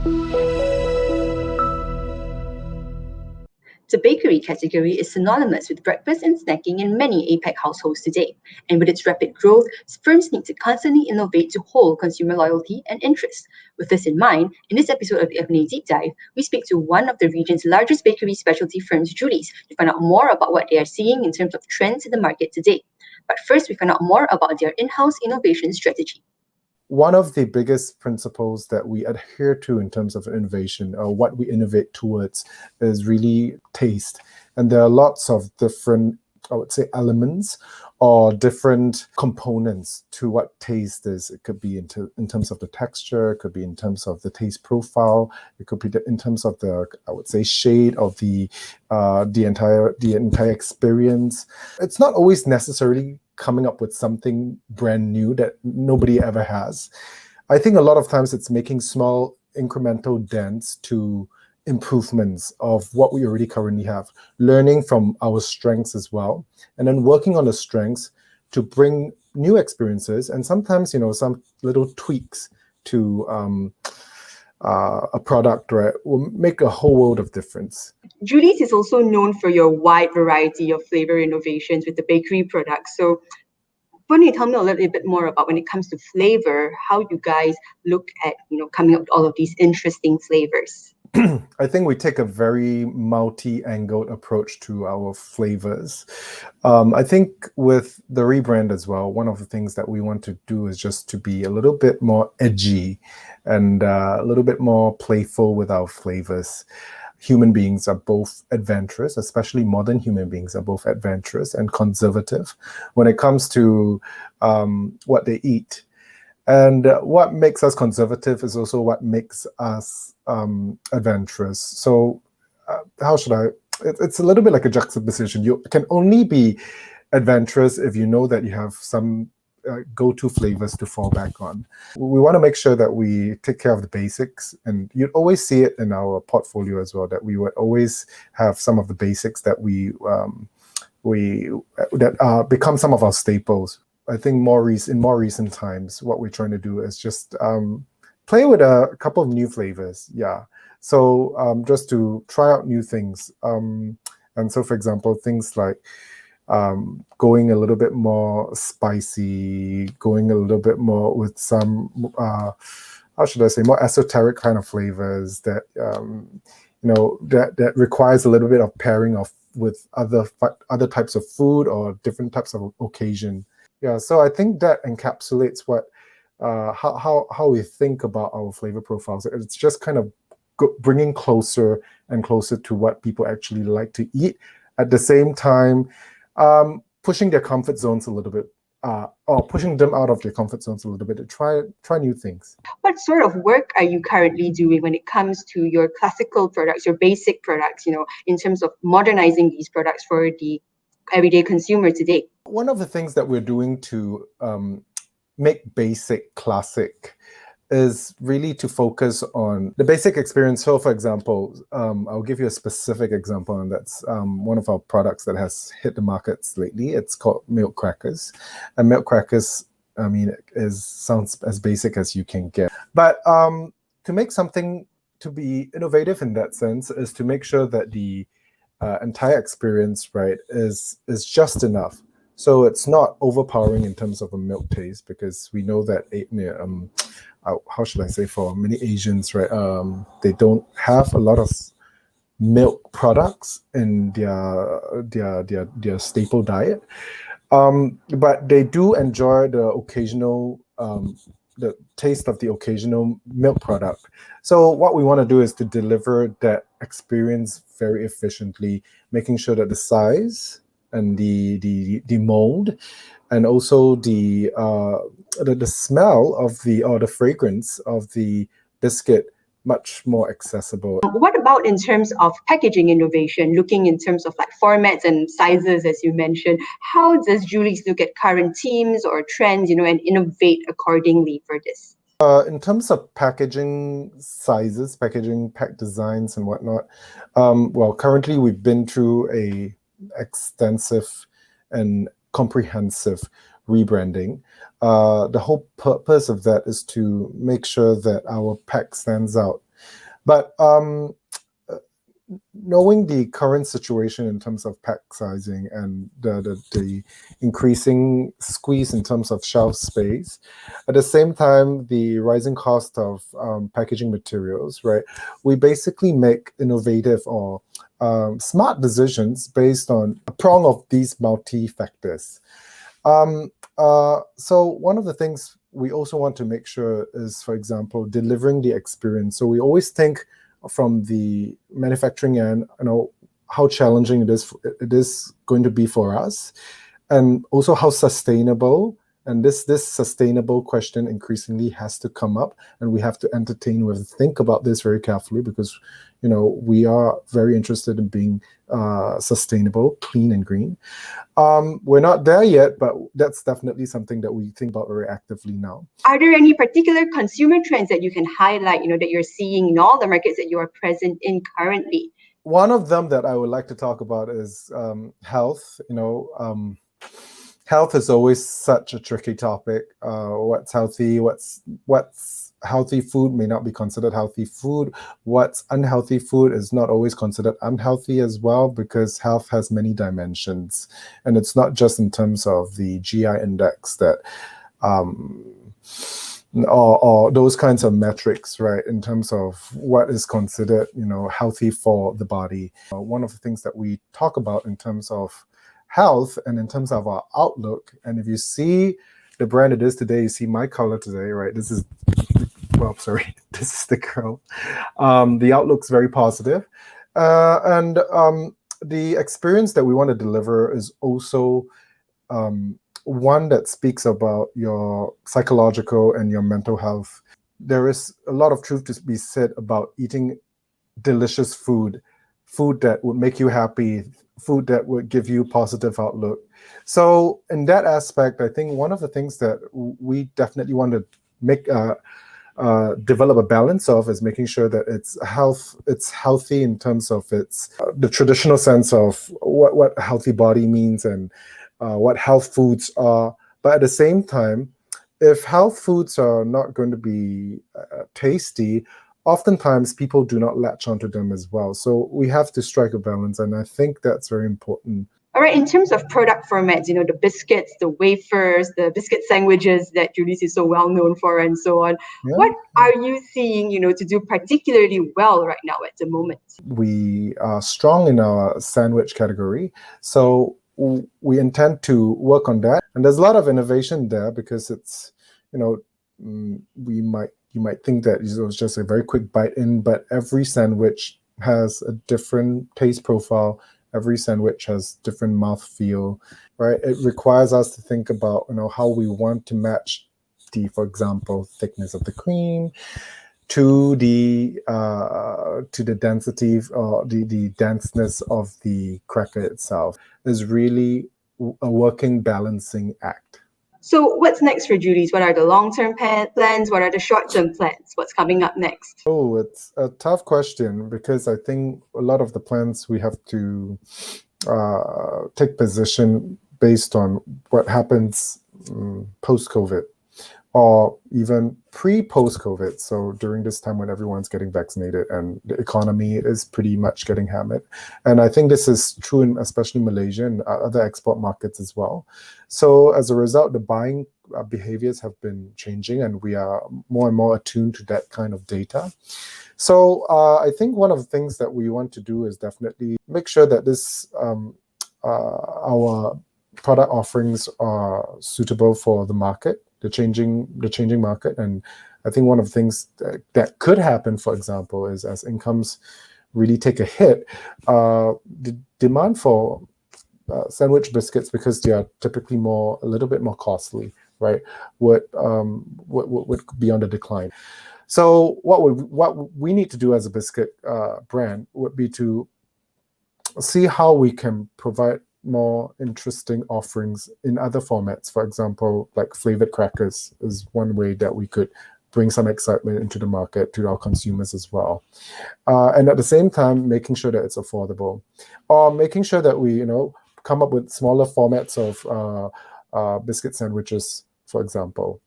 The bakery category is synonymous with breakfast and snacking in many APAC households today. And with its rapid growth, firms need to constantly innovate to hold consumer loyalty and interest. With this in mind, in this episode of the FNA Deep Dive, we speak to one of the region's largest bakery specialty firms, Julie's, to find out more about what they are seeing in terms of trends in the market today. But first, we find out more about their in-house innovation strategy. One of the biggest principles that we adhere to in terms of innovation, or what we innovate towards, is really taste. And there are lots of different, I would say, elements or different components to what taste is. It could be in terms of the texture, it could be in terms of the taste profile, it could be in terms of the, I would say, shade of the entire experience. It's not always necessarily coming up with something brand new that nobody ever has. I think a lot of times it's making small incremental dents to improvements of what we already currently have, learning from our strengths as well, and then working on the strengths to bring new experiences and sometimes, some little tweaks to a product, right, will make a whole world of difference. Julie's is also known for your wide variety of flavor innovations with the bakery products. So why don't you tell me a little bit more about when it comes to flavor, how you guys look at, coming up with all of these interesting flavors? I think we take a very multi-angled approach to our flavors. I think with the rebrand as well, one of the things that we want to do is just to be a little bit more edgy and a little bit more playful with our flavors. Human beings are both adventurous, especially modern human beings are both adventurous and conservative when it comes to what they eat. And what makes us conservative is also what makes us adventurous. So how should I? It's a little bit like a juxtaposition. You can only be adventurous if you know that you have some go-to flavors to fall back on. We want to make sure that we take care of the basics, and you'd always see it in our portfolio as well, that we would always have some of the basics that become some of our staples. I think in more recent times, what we're trying to do is just play with a couple of new flavors. Yeah. So just to try out new things. And so, for example, things like going a little bit more spicy, going a little bit more with some, how should I say, more esoteric kind of flavors that, that requires a little bit of pairing with other types of food or different types of occasion. Yeah, so I think that encapsulates how we think about our flavor profiles. It's just kind of bringing closer and closer to what people actually like to eat. At the same time, pushing their comfort zones a little bit, or pushing them out of their comfort zones a little bit to try new things. What sort of work are you currently doing when it comes to your classical products, your basic products, in terms of modernizing these products for the everyday consumer today? One of the things that we're doing to make basic classic is really to focus on the basic experience. So, for example, I'll give you a specific example, and that's one of our products that has hit the markets lately. It's called milk crackers, and milk crackers, sounds as basic as you can get. But to make something to be innovative in that sense is to make sure that the entire experience, right, is just enough. So it's not overpowering in terms of a milk taste, because we know that how should I say, for many Asians, right, they don't have a lot of milk products in their staple diet, but they do enjoy the occasional the taste of the occasional milk product. So what we want to do is to deliver that experience very efficiently, making sure that the size and the mold, and also the smell of the fragrance of the biscuit much more accessible. What about in terms of packaging innovation, looking in terms of like formats and sizes, as you mentioned? How does Julie's look at current themes or trends, and innovate accordingly for this? In terms of packaging sizes, packaging pack designs and whatnot, well, currently we've been through a extensive and comprehensive rebranding. The whole purpose of that is to make sure that our pack stands out But knowing the current situation in terms of pack sizing and the increasing squeeze in terms of shelf space, at the same time, the rising cost of packaging materials, right? We basically make innovative or smart decisions based on a prong of these multi-factors. So one of the things we also want to make sure is, for example, delivering the experience. So we always think from the manufacturing end, how challenging it is going to be for us, and also how sustainable. And this sustainable question increasingly has to come up, and we have to think about this very carefully, because we are very interested in being sustainable, clean, and green. We're not there yet, but that's definitely something that we think about very actively now. Are there any particular consumer trends that you can highlight, that you're seeing in all the markets that you are present in currently? One of them that I would like to talk about is health. Health is always such a tricky topic. What's healthy? What's healthy food may not be considered healthy food. What's unhealthy food is not always considered unhealthy as well, because health has many dimensions, and it's not just in terms of the GI index that or those kinds of metrics, right? In terms of what is considered, healthy for the body. One of the things that we talk about in terms of health and in terms of our outlook, and if you see the brand it is today, you see my color today, right? This is the girl. The outlook's very positive. And the experience that we want to deliver is also one that speaks about your psychological and your mental health. There is a lot of truth to be said about eating delicious food that would make you happy, food that would give you positive outlook. So in that aspect, I think one of the things that we definitely want to make develop a balance of is making sure that it's healthy in terms of its the traditional sense of what a healthy body means and what health foods are. But at the same time, if health foods are not going to be tasty, oftentimes people do not latch onto them as well. So we have to strike a balance, and I think that's very important. All right, in terms of product formats, the biscuits, the wafers, the biscuit sandwiches that Julie's is so well known for, and so on. Yeah. What are you seeing, to do particularly well right now at the moment? We are strong in our sandwich category, so we intend to work on that. And there's a lot of innovation there, because it's, you might think that it was just a very quick bite in, but every sandwich has a different taste profile. Every sandwich has different mouthfeel, right? It requires us to think about, how we want to match for example, thickness of the cream to the density or the denseness of the cracker itself. Is really a working balancing act. So what's next for Julie's? What are the long-term plans? What are the short-term plans? What's coming up next? Oh, it's a tough question, because I think a lot of the plans we have to take position based on what happens post-COVID, or even pre-post-COVID. So during this time when everyone's getting vaccinated and the economy is pretty much getting hammered. And I think this is true in especially Malaysia and other export markets as well. So as a result, the buying behaviors have been changing, and we are more and more attuned to that kind of data. So I think one of the things that we want to do is definitely make sure that our product offerings are suitable for the market, the changing market. And I think one of the things that could happen, for example, is as incomes really take a hit, the demand for sandwich biscuits, because they are typically a little bit more costly, right, would be on the decline. So what we need to do as a biscuit brand would be to see how we can provide more interesting offerings in other formats. For example, like flavored crackers is one way that we could bring some excitement into the market to our consumers as well. And at the same time, making sure that it's affordable, or making sure that we, come up with smaller formats of biscuit sandwiches, for example.